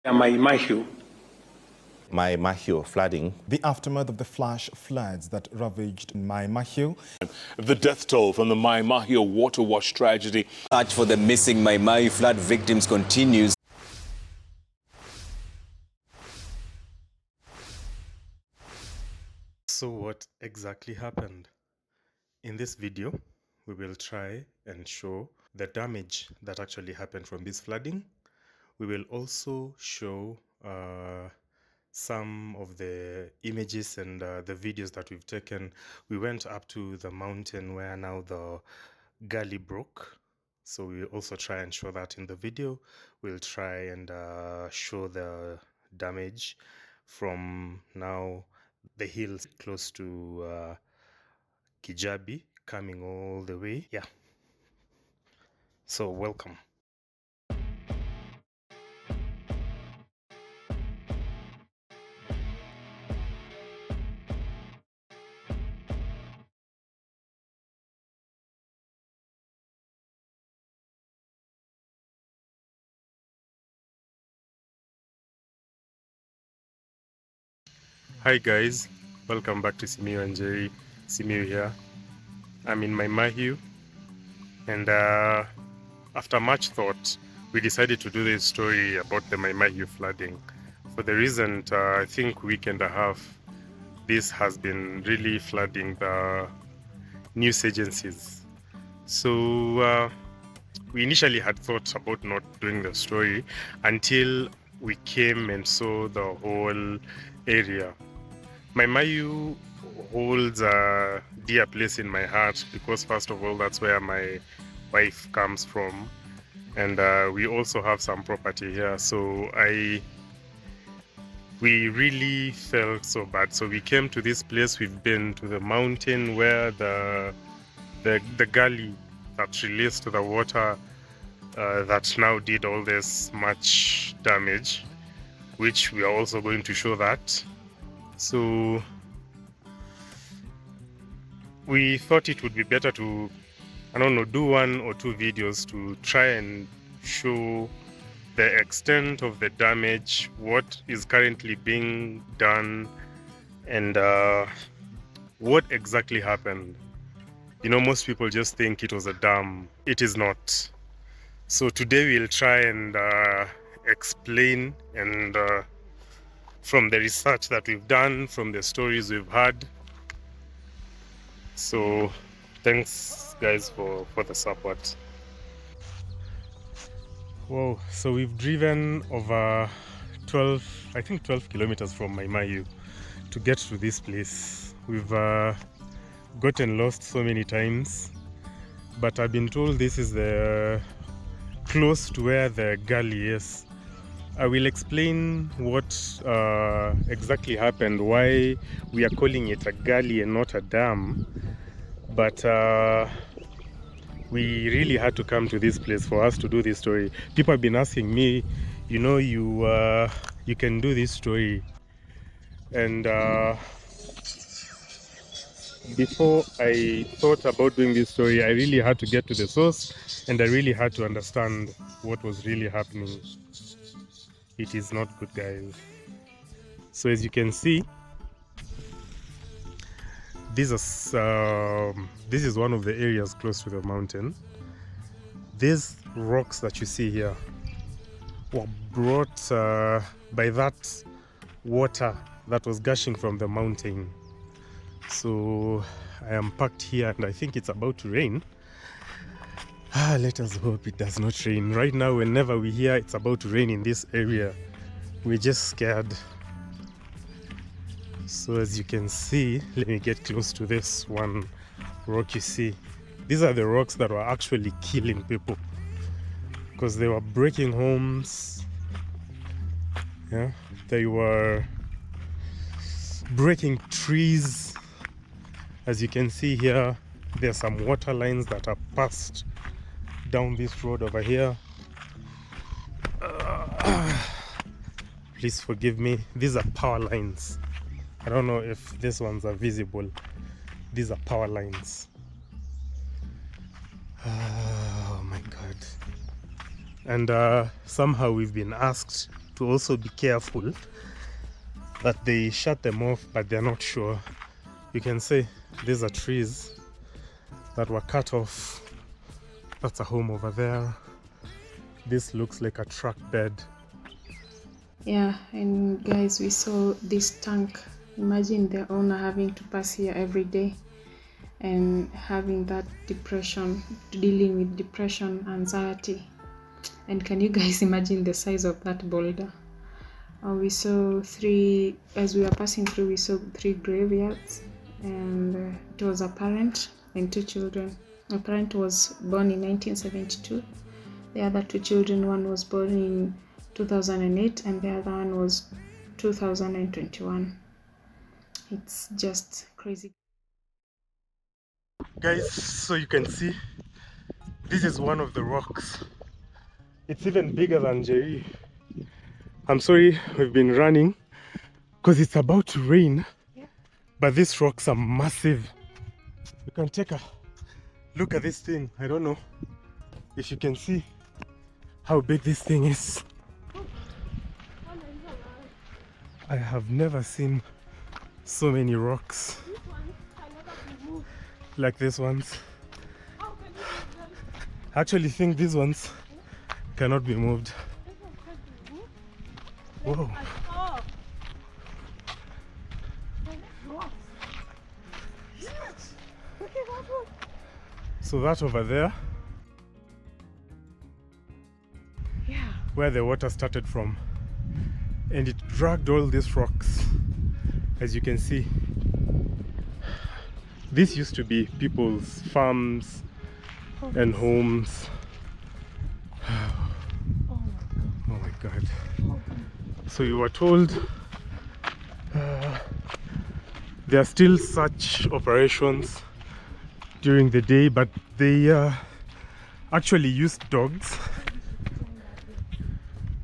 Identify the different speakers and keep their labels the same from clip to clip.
Speaker 1: Maai Mahiu.
Speaker 2: Maai Mahiu flooding.
Speaker 3: The aftermath of the flash floods that ravaged Maai Mahiu.
Speaker 4: The death toll from the Maai Mahiu water wash tragedy.
Speaker 5: Search for the missing Maai Mahiu flood victims continues.
Speaker 6: So what exactly happened? In this video, we will try and show the damage that actually happened from this flooding. We will also show some of the images and the videos that we've taken. We went up to the mountain where now the gully broke. So we'll also try and show that in the video. We'll try and show the damage from now the hills close to Kijabe coming all the way. Yeah. So welcome. Hi guys, welcome back to Simiyu and Jerry. Simiyu here. I'm in Maai Mahiu, and after much thought, we decided to do this story about the Maai Mahiu flooding. For the reason, I think week and a half, this has been really flooding the news agencies. So we initially had thought about not doing the story until we came and saw the whole area. Maai Mahiu holds a dear place in my heart because first of all, that's where my wife comes from, and we also have some property here. So we really felt so bad. So we came to this place. We've been to the mountain where the gully that released the water that now did all this much damage, which we are also going to show that. So we thought it would be better to, I don't know, do 1 or 2 videos to try and show the extent of the damage, what is currently being done, and what exactly happened. You know, most people just think it was a dam. It is not. So today we'll try and explain, and from the research that we've done, from the stories we've heard. So thanks guys for the support. Whoa, so we've driven over 12 kilometers from Maai Mahiu to get to this place. We've gotten lost so many times, but I've been told this is the close to where the gully is. I will explain what exactly happened, why we are calling it a gully and not a dam. But we really had to come to this place for us to do this story. People have been asking me, you know, you can do this story. And before I thought about doing this story, I really had to get to the source, and I really had to understand what was really happening. It is not good, guys. So as you can see, this is one of the areas close to the mountain. These rocks that you see here were brought by that water that was gushing from the mountain. So I am parked here, and I think it's about to rain. Let us hope it does not rain. Right now, whenever we hear it's about to rain in this area, we're just scared. So as you can see, let me get close to this one rock you see. These are the rocks that were actually killing people because they were breaking homes. Yeah, they were breaking trees. As you can see here, there's some water lines that are passed down this road over here. Please forgive me. These are power lines. I don't know if these ones are visible. These are power lines. Oh my God. And somehow we've been asked to also be careful that they shut them off, but they're not sure. You can see these are trees that were cut off. That's a home over there. This looks like a truck bed.
Speaker 1: Yeah, and guys, we saw this tank. Imagine the owner having to pass here every day and having that depression, dealing with depression, anxiety. And can you guys imagine the size of that boulder? We saw three, as we were passing through, we saw 3 graveyards, and it was a parent and 2 children. A parent was born in 1972. The other 2 children, one was born in 2008 and the other one was 2021. It's just crazy.
Speaker 6: Guys, so you can see, this is one of the rocks. It's even bigger than Jerry. I'm sorry we've been running because it's about to rain, but these rocks are massive. You can take a look at this thing. I don't know if you can see how big this thing is. I have never seen so many rocks like these ones. I actually think these ones cannot be moved. Whoa. So that over there, where the water started from, and it dragged all these rocks. As you can see, this used to be people's farms and homes. Oh my god. So you were told there are still such operations during the day, but they actually used dogs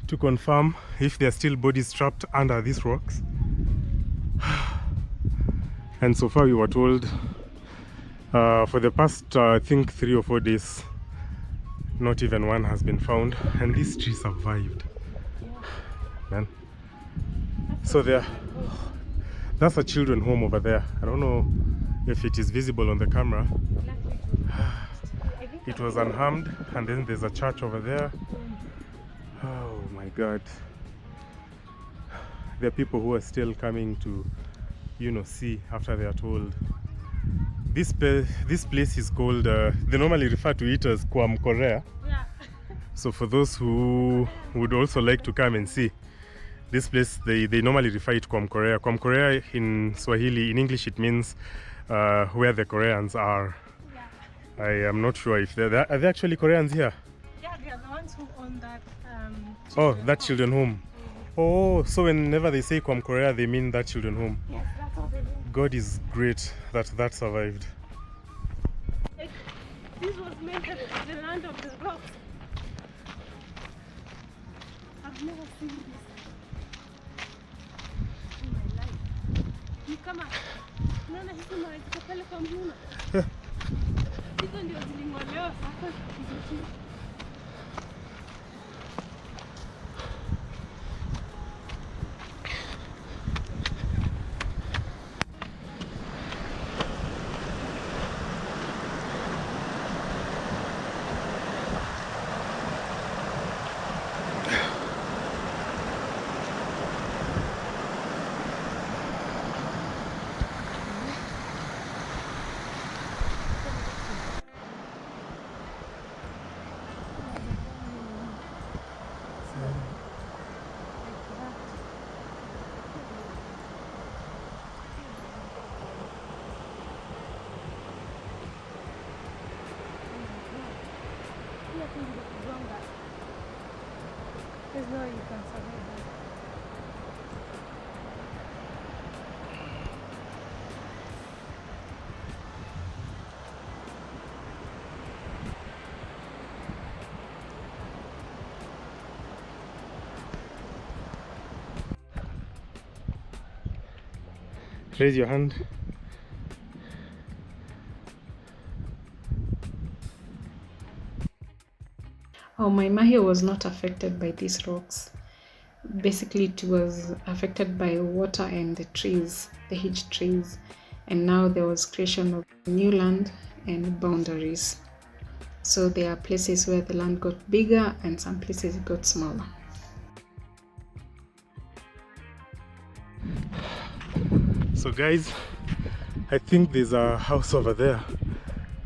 Speaker 6: to confirm if there are still bodies trapped under these rocks. And so far we were told for the past I think 3 or 4 days, not even one has been found, and these trees survived, man. So that's a children home over there. I don't know if it is visible on the camera. It was unharmed, and then there's a church over there. Oh my god. There are people who are still coming to, you know, see after they are told. This place is called, they normally refer to it as Kwam Korea. Yeah. So for those who would also like to come and see, this place, they normally refer it Kwam Korea. Kwam Korea in Swahili, in English it means where the Koreans are. Yeah. I am not sure if are they actually Koreans here?
Speaker 7: Yeah, they are the ones who own that
Speaker 6: that children home. Oh, so whenever they say Kwam Korea, they mean that children home.
Speaker 7: Yes, that's what they mean.
Speaker 6: God is great that survived.
Speaker 7: Like, this was meant as the land of the rocks. I've never seen this in my life. Ni kama unaona hizi mawe ziko pale kwa mlima. Hizo ndio ziling'olewa sasa. There's no way you can survive that.
Speaker 6: Raise your hand.
Speaker 1: Oh, Maai Mahiu was not affected by these rocks. basically it was affected by water and the trees, the huge trees, and now there was creation of new land and boundaries. So there are places where the land got bigger and some places it got smaller.
Speaker 6: So guys, I think there's a house over there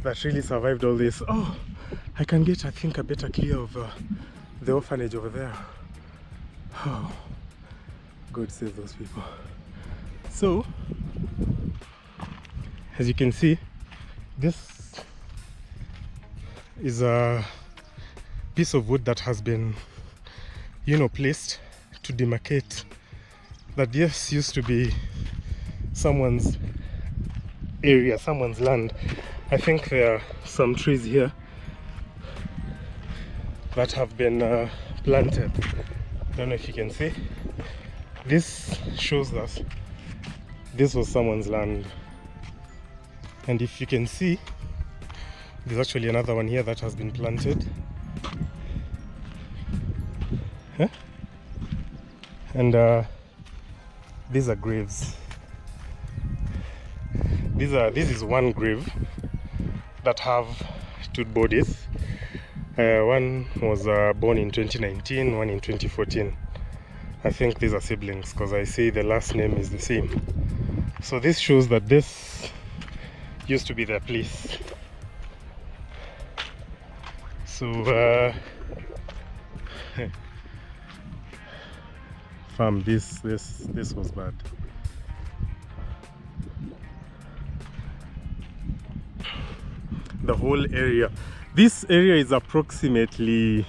Speaker 6: that really survived all this. Oh, I can get, I think, a better clear of the orphanage over there. Oh, God save those people. So, as you can see, this is a piece of wood that has been, you know, placed to demarcate that this used to be someone's area, someone's land. I think there are some trees here that have been planted. I don't know if you can see. This shows that this was someone's land. And if you can see, there's actually another one here that has been planted. Huh? And these are graves. This is one grave that have two bodies. One was born in 2019, one in 2014. I think these are siblings because I see the last name is the same. So this shows that this used to be their place. So fam, this was bad. The whole area. This area is approximately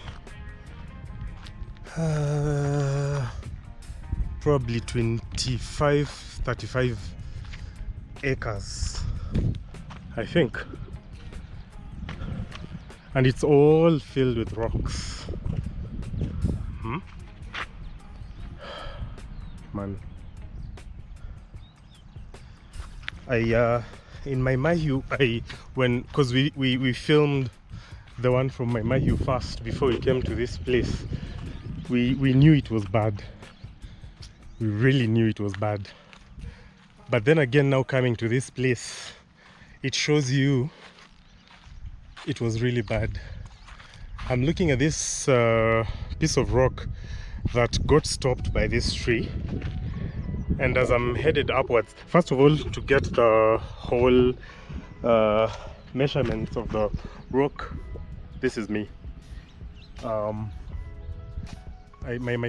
Speaker 6: probably 35 acres, I think. And it's all filled with rocks. Man. In Maai Mahiu, because we filmed the one from Maai Mahiu first before we came to this place, we knew it was bad. We really knew it was bad. But then again, now coming to this place, it shows you it was really bad. I'm looking at this piece of rock that got stopped by this tree. And as I'm headed upwards, first of all, to get the whole measurements of the rock, this is me. My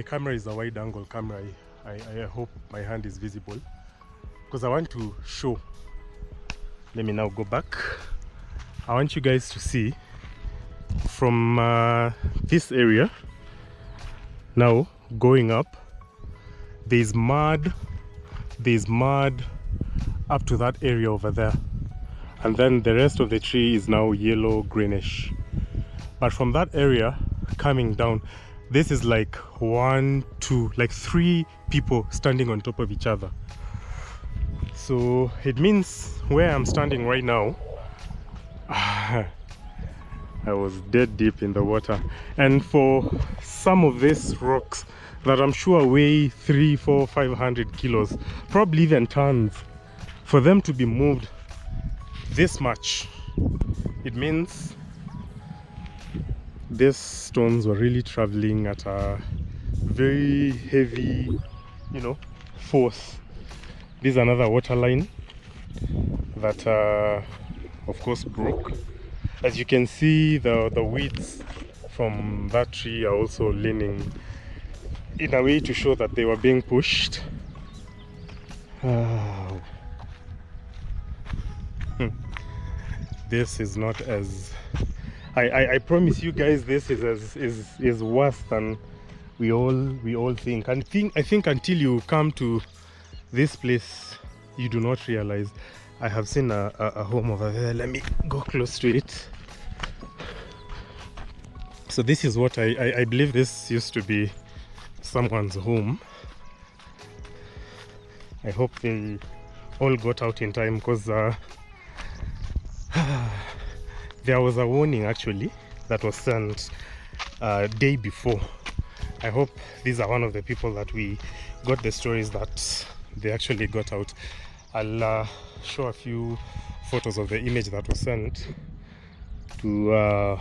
Speaker 6: camera is a wide angle camera. I hope my hand is visible because I want to show. Let me now go back. I want you guys to see from this area now going up. There's mud up to that area over there, and then the rest of the tree is now yellow greenish. But from that area coming down, this is like 1, 2, like 3 people standing on top of each other. So it means where I'm standing right now, I was dead deep in the water. And for some of these rocks that I'm sure weigh 300, 400, 500 kilos, probably even tons, for them to be moved this much, it means these stones were really traveling at a very heavy, force. This is another water line that of course broke. As you can see, the weeds from that tree are also leaning in a way to show that they were being pushed. This is not as I promise you guys, this is worse than we all think. I think until you come to this place, you do not realize. I have seen a home over there. Let me go close to it. So this is what I believe this used to be someone's home. I hope they all got out in time because there was a warning actually that was sent day before. I hope these are one of the people that we got the stories that they actually got out. I'll show a few photos of the image that was sent to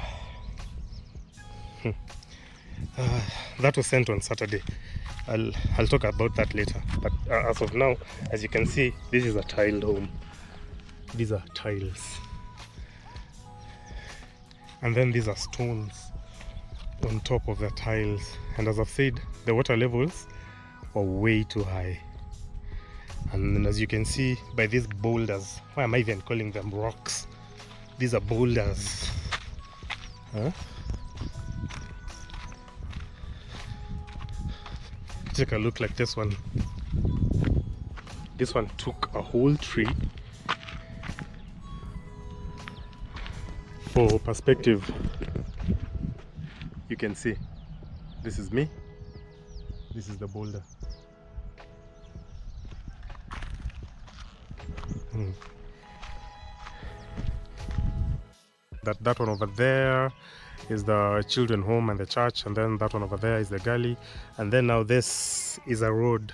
Speaker 6: that was sent on Saturday. I'll talk about that later, but as of now, as you can see, this is a tiled home. These are tiles, and then these are stones on top of the tiles, and as I've said, the water levels are way too high. And as you can see by these boulders, why am I even calling them rocks? These are boulders. Huh? Take a look like this one. This one took a whole tree. For perspective, you can see this is me, this is the boulder. That one over there is the children home and the church, and then that one over there is the gully, and then now this is a road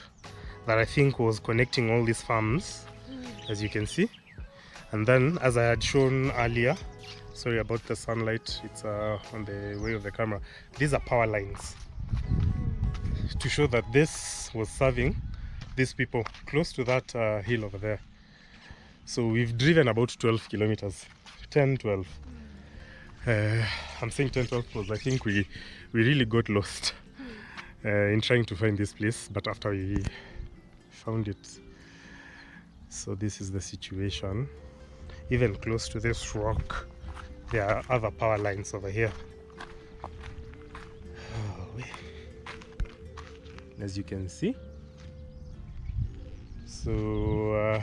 Speaker 6: that I think was connecting all these farms, as you can see. And then, as I had shown earlier, sorry about the sunlight, it's on the way of the camera, these are power lines to show that this was serving these people close to that hill over there. So we've driven about 12 kilometers, 10, 12. I'm saying 10, 12 because I think we really got lost in trying to find this place, but after we found it. So this is the situation. Even close to this rock, there are other power lines over here. As you can see. So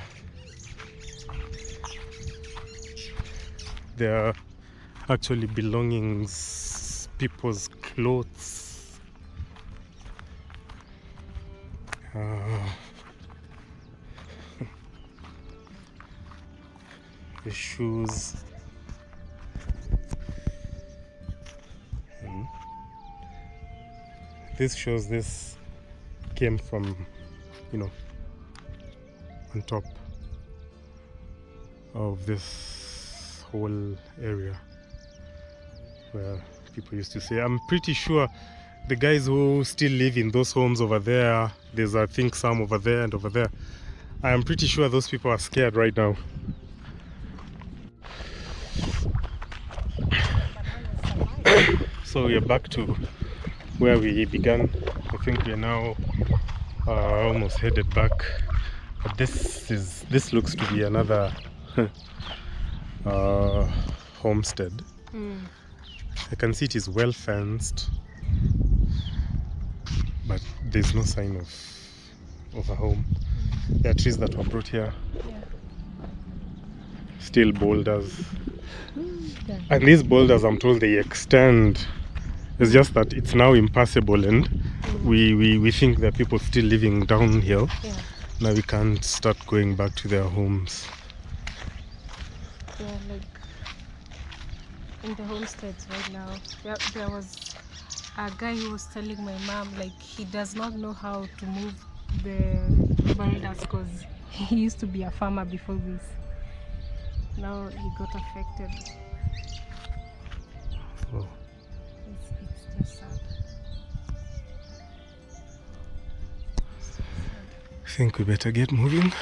Speaker 6: there are actually belongings, people's clothes. The shoes. This shows this came from, you know, on top of this whole area where people used to say. I'm pretty sure the guys who still live in those homes over there, there's I think some over there and over there, I am pretty sure those people are scared right now. So we are back to where we began. I think we are now almost headed back, but this looks to be another homestead. I can see it is well fenced, but there's no sign of a home. There are trees that were brought here, still boulders, and these boulders, I'm told, they extend. It's just that it's now impassable, and we think there are people still living downhill. Now we can't start going back to their homes.
Speaker 7: Yeah, like in the homesteads right now, there was a guy who was telling my mom, like, he does not know how to move the boulders because he used to be a farmer before this. Now he got affected.
Speaker 6: Oh.
Speaker 7: It's just sad.
Speaker 6: I think we better get moving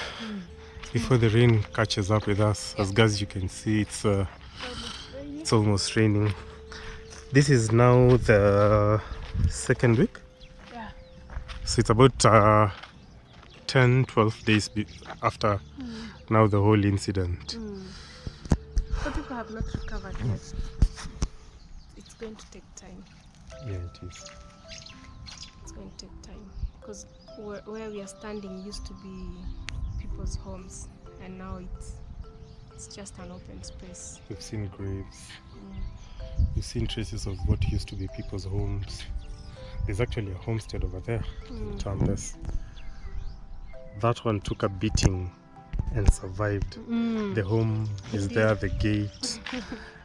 Speaker 6: before the rain catches up with us. As guys, you can see it's almost raining. This is now the second week.
Speaker 7: Yeah.
Speaker 6: So it's about 10-12 days after now the whole incident.
Speaker 7: But people have not recovered yet. It's going to take time.
Speaker 6: Yeah, it is.
Speaker 7: It's going to take time because where we are standing used to be people's homes, and now it's just an open space.
Speaker 6: We've seen graves. We've seen traces of what used to be people's homes. There's actually a homestead over there. This. That one took a beating and survived. The home is there, the gate,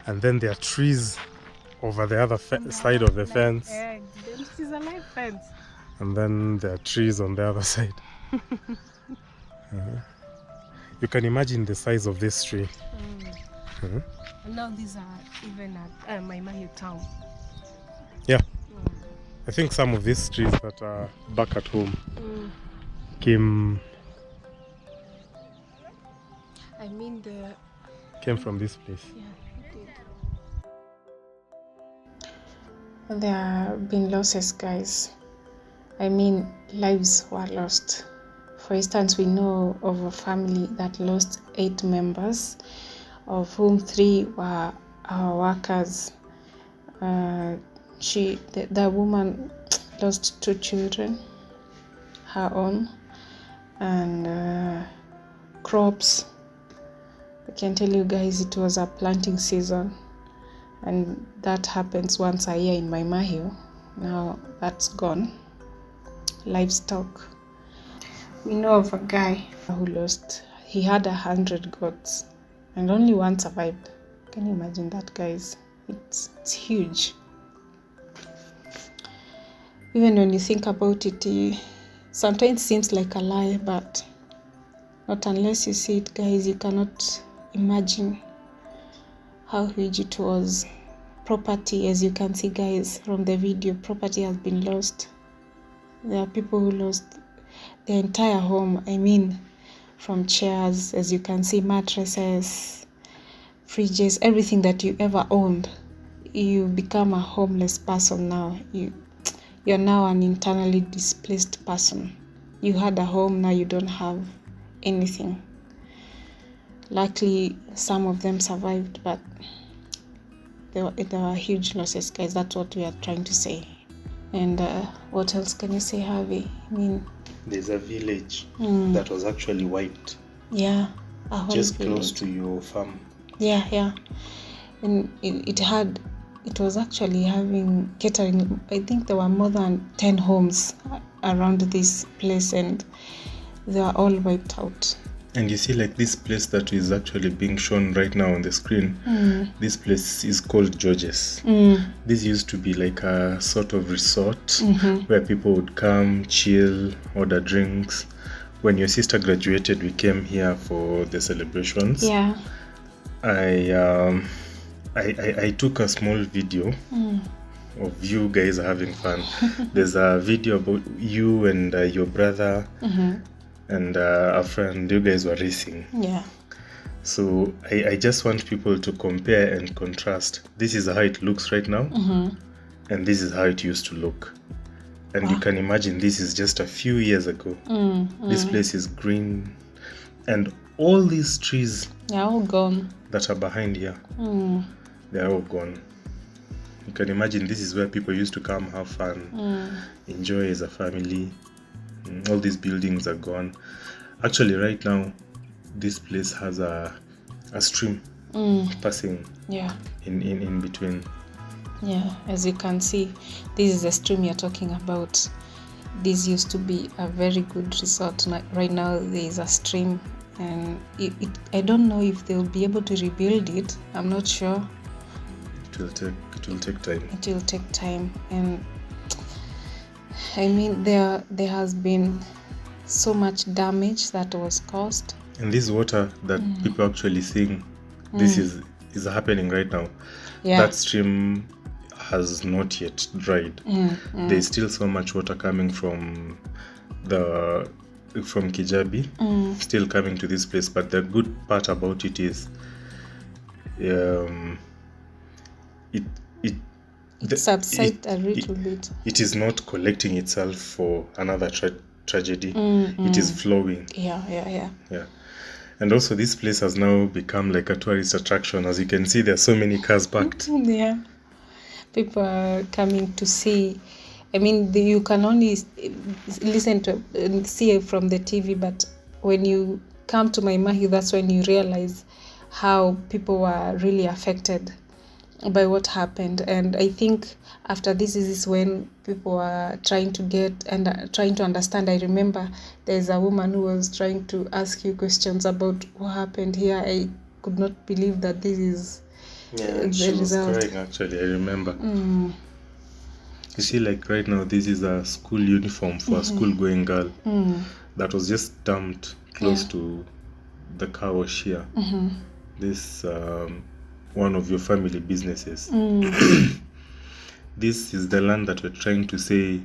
Speaker 6: and then there are trees over the other side of the fence.
Speaker 7: Yeah, I didn't This is a live fence.
Speaker 6: And then there are trees on the other side. You can imagine the size of this tree.
Speaker 7: And now these are even at Maai Mahiu town.
Speaker 6: Yeah. I think some of these trees that are back at home came from this place.
Speaker 7: Yeah, it did.
Speaker 1: There have been losses, guys. I mean, lives were lost. For instance, we know of a family that lost 8 members, of whom 3 were our workers. The woman lost 2 children, her own, and crops. I can tell you guys, it was a planting season, and that happens once a year in Maai Mahiu. Now that's gone. Livestock. We know of a guy who he had 100 goats and only one survived. Can you imagine that, guys? It's huge. Even when you think about it, sometimes it seems like a lie, but not unless you see it, guys. You cannot imagine how huge it was. Property, as you can see, guys, from the video, property has been lost. There are people who lost their entire home. I mean, from chairs, as you can see, mattresses, fridges, everything that you ever owned. You become a homeless person now. You're now an internally displaced person. You had a home, now you don't have anything. Luckily, some of them survived, but there were huge losses, guys. That's what we are trying to say. And what else can you say, Harvey? I mean,
Speaker 6: there's a village that was actually wiped.
Speaker 1: Yeah, a whole
Speaker 6: just
Speaker 1: village.
Speaker 6: Close to your farm.
Speaker 1: Yeah. And it was actually having catering. I think there were more than 10 homes around this place, and they were all wiped out.
Speaker 6: And you see, like, this place that is actually being shown right now on the screen, this place is called George's. This used to be like a sort of resort where people would come, chill, order drinks. When your sister graduated, we came here for the celebrations.
Speaker 1: Yeah.
Speaker 6: I took a small video of you guys having fun. There's a video about you and your brother and a friend. You guys were racing.
Speaker 1: Yeah.
Speaker 6: So I just want people to compare and contrast. This is how it looks right now, and this is how it used to look. And you can imagine this is just a few years ago. This place is green, and all these trees,
Speaker 1: they're all gone,
Speaker 6: that are behind here, they're all gone. You can imagine this is where people used to come, have fun, enjoy as a family. All these buildings are gone. Actually, right now, this place has a stream passing in between.
Speaker 1: Yeah, as you can see, this is the stream you're talking about. This used to be a very good resort. Right now there is a stream, and I don't know if they'll be able to rebuild it. I'm not sure.
Speaker 6: It will take time.
Speaker 1: It will take time, and I mean there has been so much damage that was caused.
Speaker 6: And this water that people are actually seeing, this is happening right now.
Speaker 1: Yeah.
Speaker 6: That stream has not yet dried. There's still so much water coming from Kijabe, still coming to this place. But the good part about it is, it
Speaker 1: subsides a little bit.
Speaker 6: It is not collecting itself for another tragedy. It is flowing.
Speaker 1: Yeah.
Speaker 6: And also, this place has now become like a tourist attraction. As you can see, there are so many cars parked.
Speaker 1: Yeah. People are coming to see. I mean, you can only listen to see it from the TV, but when you come to Maai Mahiu, that's when you realize how people were really affected by what happened. And I think after this is when people are trying to get and trying to understand. I remember there's a woman who was trying to ask you questions about what happened here. I could not believe that this is
Speaker 6: she was crying, actually. I remember. You see, like right now, this is a school uniform for a school-going girl that was just dumped close to the car wash here. This one of your family businesses. This is the land that we're trying to say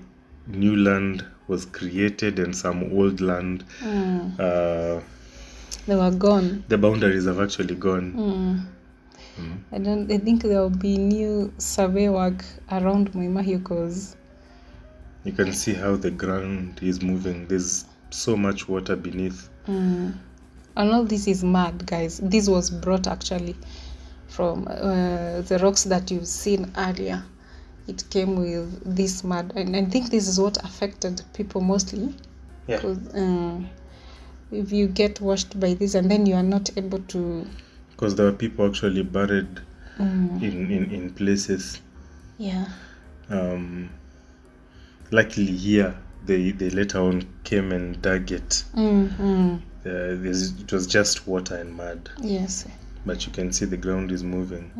Speaker 6: new land was created and some old land.
Speaker 1: They were gone.
Speaker 6: The boundaries have actually gone.
Speaker 1: I think there will be new survey work around Maai Mahiu because
Speaker 6: You can see how the ground is moving. There's so much water beneath.
Speaker 1: and all this is mud, guys. This was brought actually from the rocks that you've seen earlier. It came with this mud, and I think this is what affected people mostly.
Speaker 6: Yeah.
Speaker 1: 'Cause, if you get washed by this and then you are not able to,
Speaker 6: Because there were people actually buried in places.
Speaker 1: yeah,
Speaker 6: Luckily here, they later on came and dug it. It was just water and mud.
Speaker 1: yes,
Speaker 6: But you can see the ground is moving.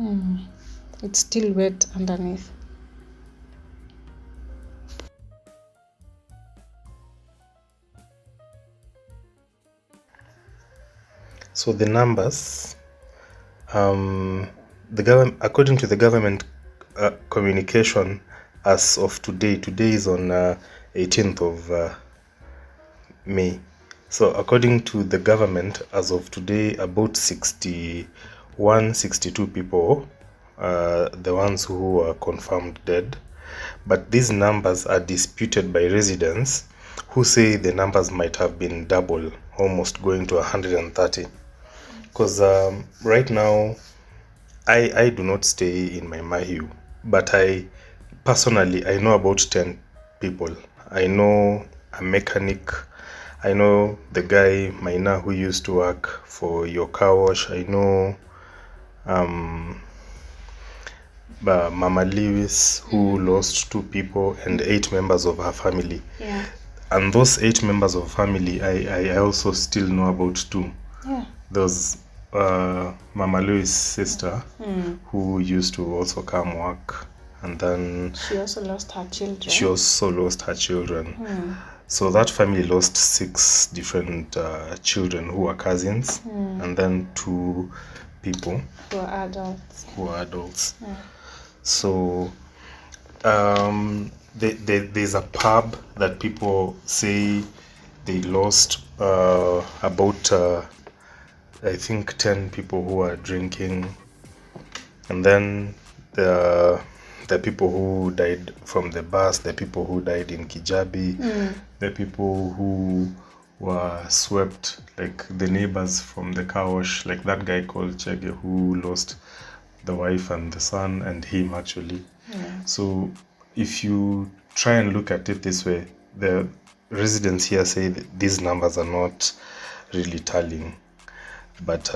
Speaker 1: it's still wet underneath.
Speaker 6: So the numbers, according to the government communication, as of today is on 18th of May. So according to the government, as of today, about 62 people, the ones who are confirmed dead. But these numbers are disputed by residents who say the numbers might have been double, almost going to 130. Because right now, I do not stay in Maai Mahiu, but I know about 10 people. I know a mechanic. I know the guy Maina who used to work for your car wash. I know Mama Lewis who lost 2 people and 8 members of her family.
Speaker 1: Yeah.
Speaker 6: And those 8 members of family, I also still know about 2.
Speaker 1: Yeah.
Speaker 6: There was Mama Louis' sister who used to also come work, and then
Speaker 1: She also lost her children.
Speaker 6: So that family lost 6 different children who were cousins, and then 2 people
Speaker 1: who are adults.
Speaker 6: So there's a pub that people say they lost about I think 10 people who are drinking, and then the people who died from the bus, the people who died in Kijabe, the people who were swept, like the neighbors from the car wash, like that guy called Chege who lost the wife and the son and him actually. So if you try and look at it this way, the residents here say that these numbers are not really tallying, but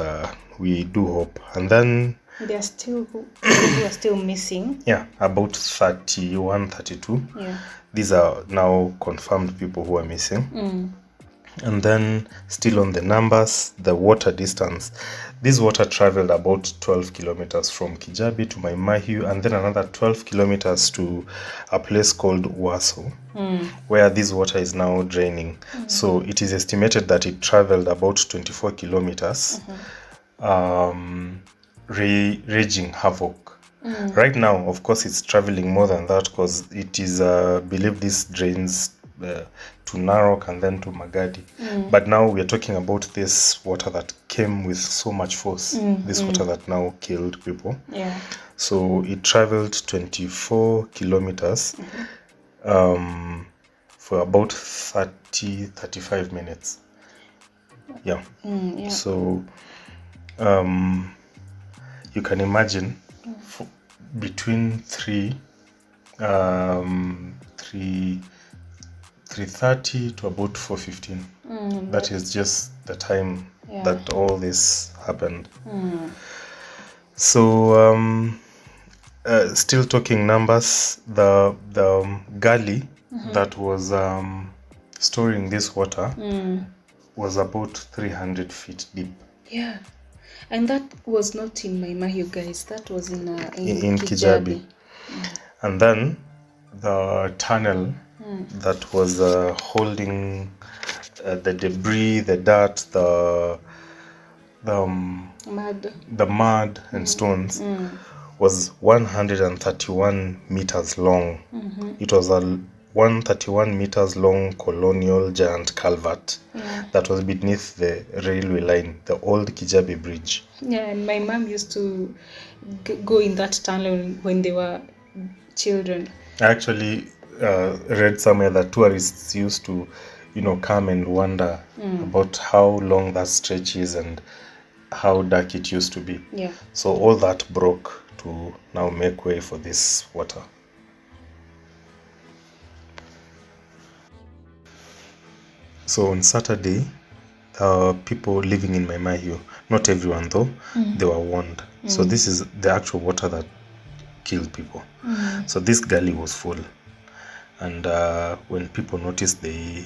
Speaker 6: we do hope. And then
Speaker 1: There are still who are still missing.
Speaker 6: yeah, about 31, 32.
Speaker 1: Yeah.
Speaker 6: These are now confirmed people who are missing. And then still on the numbers, the water distance. This water traveled about 12 kilometers from Kijabe to Maai Mahiu, and then another 12 kilometers to a place called Waso, where this water is now draining. So it is estimated that it traveled about 24 kilometers, raging havoc. Right now, of course, it's traveling more than that because it is believed this drains to Narok and then to Magadi. But now we are talking about this water that came with so much force, this water that now killed people.
Speaker 1: Yeah.
Speaker 6: So it traveled 24 kilometers for about 35 minutes. Yeah. So you can imagine between 3:30 to about 4:15. That is just the time that all this happened. So still talking numbers, the gully that was storing this water was about 300 feet deep.
Speaker 1: Yeah. And that was not in Maai Mahiu, guys. That was in
Speaker 6: Kijabe. And then the tunnel that was holding the debris, the dirt,
Speaker 1: Mud.
Speaker 6: the mud and stones was 131 meters long. It was a 131 meters long colonial giant culvert that was beneath the railway line, the old Kijabe bridge.
Speaker 1: Yeah, and my mom used to go in that tunnel when they were children.
Speaker 6: I actually read somewhere that tourists used to, come and wonder about how long that stretch is and how dark it used to be.
Speaker 1: Yeah.
Speaker 6: So all that broke to now make way for this water. So on Saturday, people living in Maai Mahiu, not everyone though, they were warned. So this is the actual water that killed people. So this gully was full. And when people noticed, they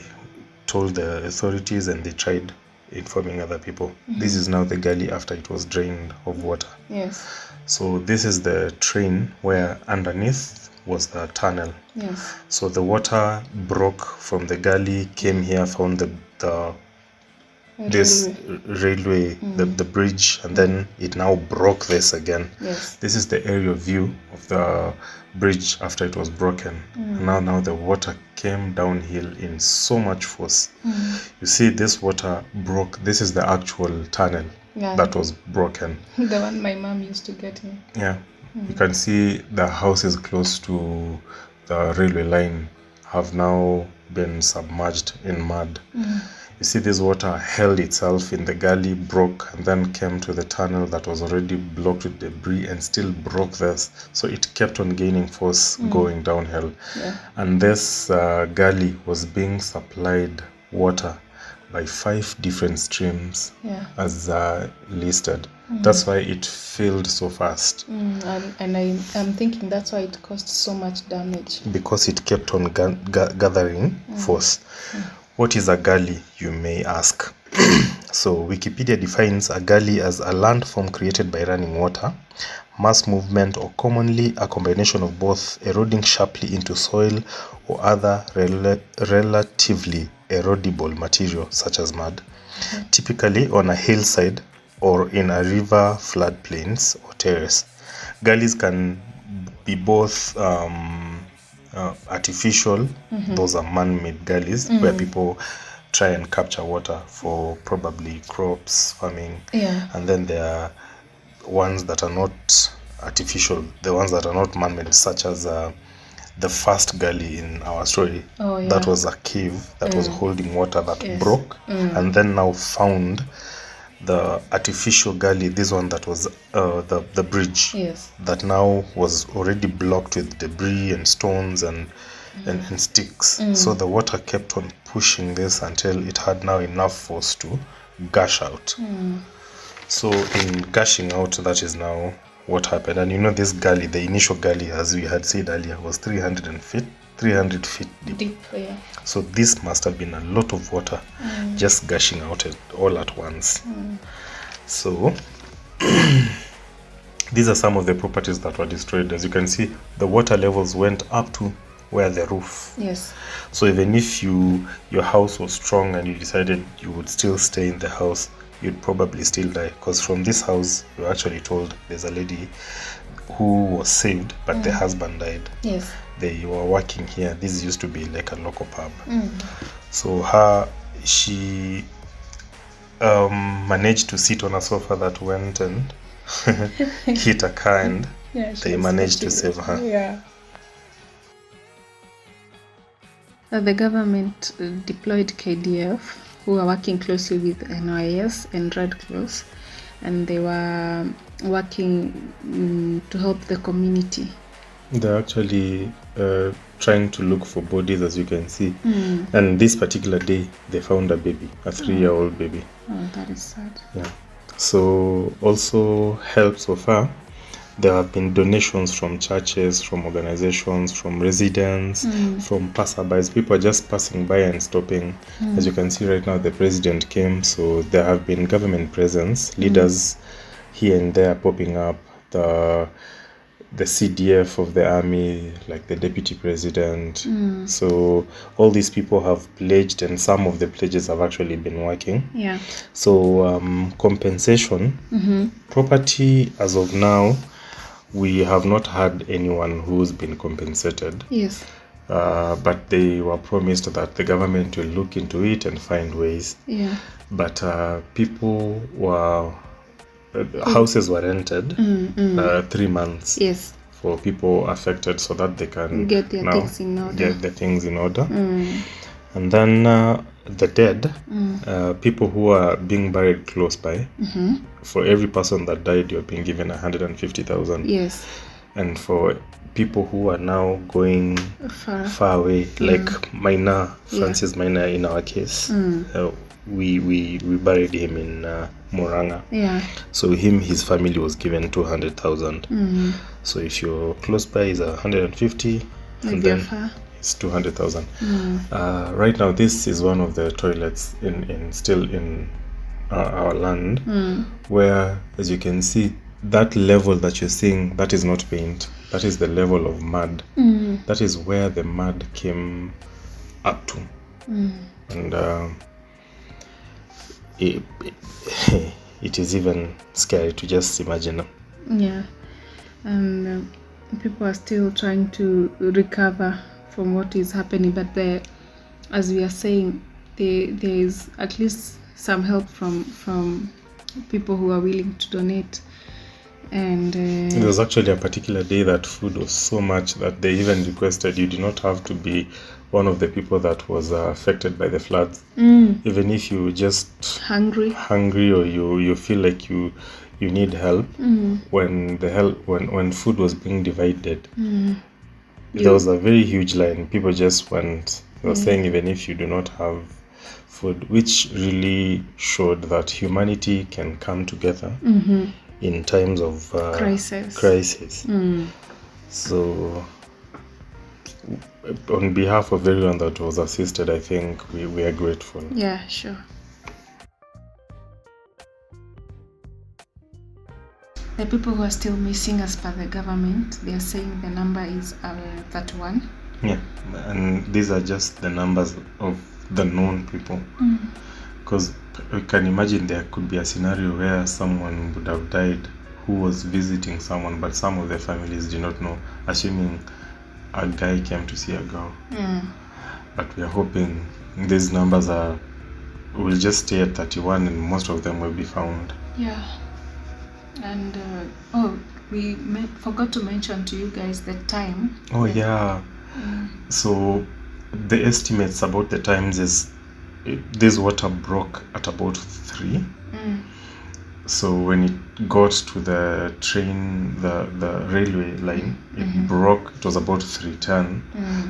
Speaker 6: told the authorities and they tried informing other people. This is now the gully after it was drained of water.
Speaker 1: Yes.
Speaker 6: So this is the train where underneath was the tunnel.
Speaker 1: Yes.
Speaker 6: So the water broke from the gully, came here, found this railway, the bridge, and then it now broke this again.
Speaker 1: Yes.
Speaker 6: This is the aerial view of the bridge after it was broken. And now the water came downhill in so much force. You see, this water broke. This is the actual tunnel that was broken.
Speaker 1: The one my mom used to get in.
Speaker 6: Yeah. You can see the houses close to the railway line have now been submerged in mud. You see, this water held itself in the gully, broke, and then came to the tunnel that was already blocked with debris and still broke this. So it kept on gaining force going downhill.
Speaker 1: Yeah.
Speaker 6: And this gully was being supplied water by 5 different streams as listed. That's why it filled so fast.
Speaker 1: And I'm thinking that's why it caused so much damage.
Speaker 6: Because it kept on gathering force. What is a gully, you may ask? So Wikipedia defines a gully as a landform created by running water, mass movement, or commonly a combination of both eroding sharply into soil or other relatively erodible material such as mud, typically on a hillside or in a river floodplains or terrace. Gullies can be both artificial, those are man-made gullies where people try and capture water for probably crops, farming, and then there are ones that are not artificial, the ones that are not man-made, such as the first gully in our story. That was a cave that was holding water that broke and then now found the artificial gully, this one that was the bridge, that now was already blocked with debris and stones and sticks. So the water kept on pushing this until it had now enough force to gush out. So in gushing out, that is now what happened. And this gully, the initial gully, as we had said earlier, was 300 feet deep. So this must have been a lot of water just gushing out all at once. So these are some of the properties that were destroyed. As you can see, the water levels went up to where the roof. So even if your house was strong and you decided you would still stay in the house, you'd probably still die, because from this house we were actually told there's a lady who was saved, but the husband died. They were working here. This used to be like a local pub. So she managed to sit on a sofa that went and hit a car, and they managed to save her.
Speaker 1: The government deployed KDF, who are working closely with NIS and Red Cross, and they were working to help the community.
Speaker 6: They're actually trying to look for bodies, as you can see. And this particular day, they found a baby, a 3-year-old baby.
Speaker 1: Oh, that is sad.
Speaker 6: Yeah. So also help so far, there have been donations from churches, from organizations, from residents, from passerbys. People are just passing by and stopping. As you can see right now, the president came, so there have been government presence, leaders here and there popping up. The the CDF of the army, like the deputy president. So all these people have pledged, and some of the pledges have actually been working.
Speaker 1: Yeah.
Speaker 6: So compensation, property as of now, we have not had anyone who's been compensated.
Speaker 1: Yes.
Speaker 6: But they were promised that the government will look into it and find ways.
Speaker 1: Yeah.
Speaker 6: But people were, houses were rented 3 months.
Speaker 1: Yes.
Speaker 6: For people affected, so that they can
Speaker 1: Get their
Speaker 6: now
Speaker 1: things in order.
Speaker 6: get the things in order. And then the dead, people who are being buried close by, for every person that died, you're being given 150,000.
Speaker 1: Yes.
Speaker 6: And for people who are now going far away, like Francis Maina in our case, we buried him in Moranga.
Speaker 1: Yeah.
Speaker 6: So his family was given 200,000. So if you're close by, is 150, and then
Speaker 1: far.
Speaker 6: it's 200,000. Right now, this is one of the toilets still in our land, where, as you can see, that level that you're seeing, that is not paint. That is the level of mud. That is where the mud came up to. And it is even scary to just imagine.
Speaker 1: Yeah. And people are still trying to recover from what is happening, but as we are saying, there is at least some help from people who are willing to donate. And
Speaker 6: there was actually a particular day that food was so much that they even requested you do not have to be one of the people that was affected by the floods. Even if you just hungry or you feel like you need help, when food was being divided, there was a very huge line. People just went. They were saying even if you do not have food, which really showed that humanity can come together in times of crisis. So on behalf of everyone that was assisted, I think we are grateful.
Speaker 1: Yeah, sure. The people who are still missing, as per the government, they are saying the number is 31.
Speaker 6: Yeah, and these are just the numbers of the known people. Because we can imagine there could be a scenario where someone would have died who was visiting someone, but some of the families did not know, assuming a guy came to see a girl. But we are hoping these numbers will just stay at 31 and most of them will be found.
Speaker 1: Yeah. And we forgot to mention to you guys the time.
Speaker 6: Oh yeah. So the estimates about the times is this water broke at about 3. So when it got to the train, the railway line, it broke. It was about 3:10.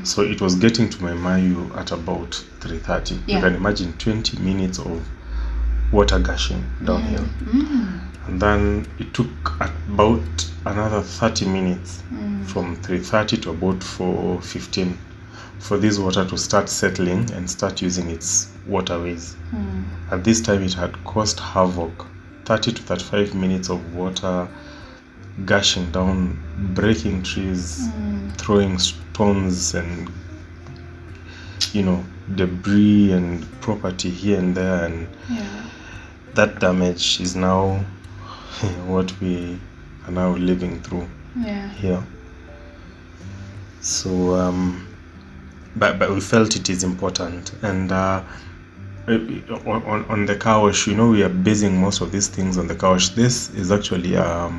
Speaker 6: So it was getting to Maai Mahiu at about 3:30. You can imagine 20 minutes of water gushing downhill. And then it took about another 30 minutes from 3:30 to about 4:15 for this water to start settling and start using its waterways. At this time, it had caused havoc. 30 to 35 minutes of water gushing down, breaking trees, throwing stones and debris and property here and there, and that damage is now what we are now living through here. So but we felt it is important. And on the car wash, we are basing most of these things on the car wash. This is actually a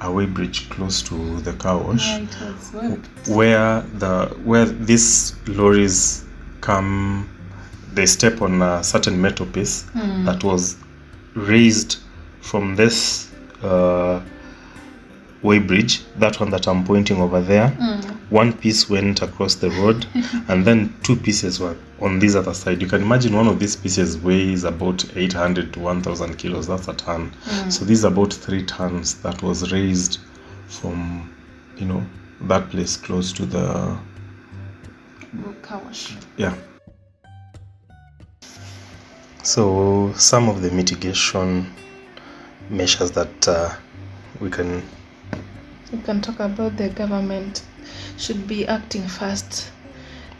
Speaker 6: way bridge close to the car wash, where these lorries come, they step on a certain metal piece that was raised from this way bridge, that one that I'm pointing over there. One piece went across the road and then 2 pieces were on this other side. You can imagine one of these pieces weighs about 800 to 1,000 kilos. That's a ton. So this is about 3 tons that was raised from that place close to the
Speaker 1: car wash.
Speaker 6: Yeah. So some of the mitigation measures that we can
Speaker 1: You can talk about the government should be acting fast.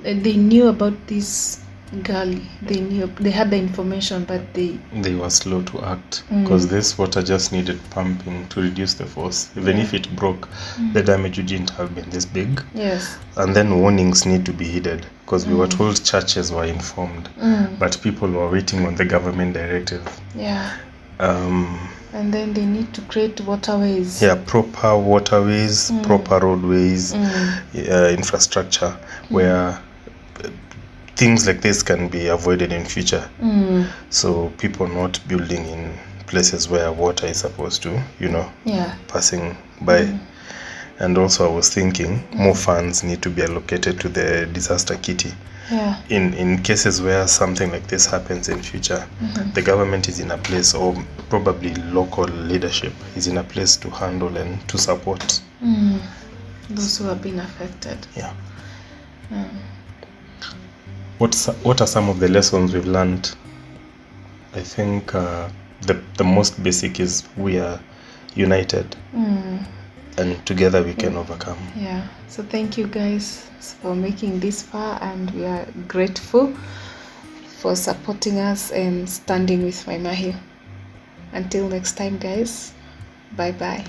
Speaker 1: They knew about this gully. They had the information, but they
Speaker 6: were slow to act because this water just needed pumping to reduce the force. Even if it broke, the damage wouldn't have been this big.
Speaker 1: Yes.
Speaker 6: And then warnings need to be heeded because we were told churches were informed, but people were waiting on the government directive.
Speaker 1: Yeah. And then they need to create waterways.
Speaker 6: Yeah, proper waterways, proper roadways, infrastructure where things like this can be avoided in future. So people not building in places where water is supposed to, passing by. And also I was thinking more funds need to be allocated to the disaster kitty.
Speaker 1: Yeah.
Speaker 6: In cases where something like this happens in future, the government is in a place, or probably local leadership is in a place to handle and to support
Speaker 1: Those who have been affected.
Speaker 6: Yeah. What are some of the lessons we've learned? I think the most basic is we are united, and together we can overcome.
Speaker 1: Yeah. So thank you guys for making this far, and we are grateful for supporting us and standing with Maai Mahiu. Until next time, guys. Bye bye.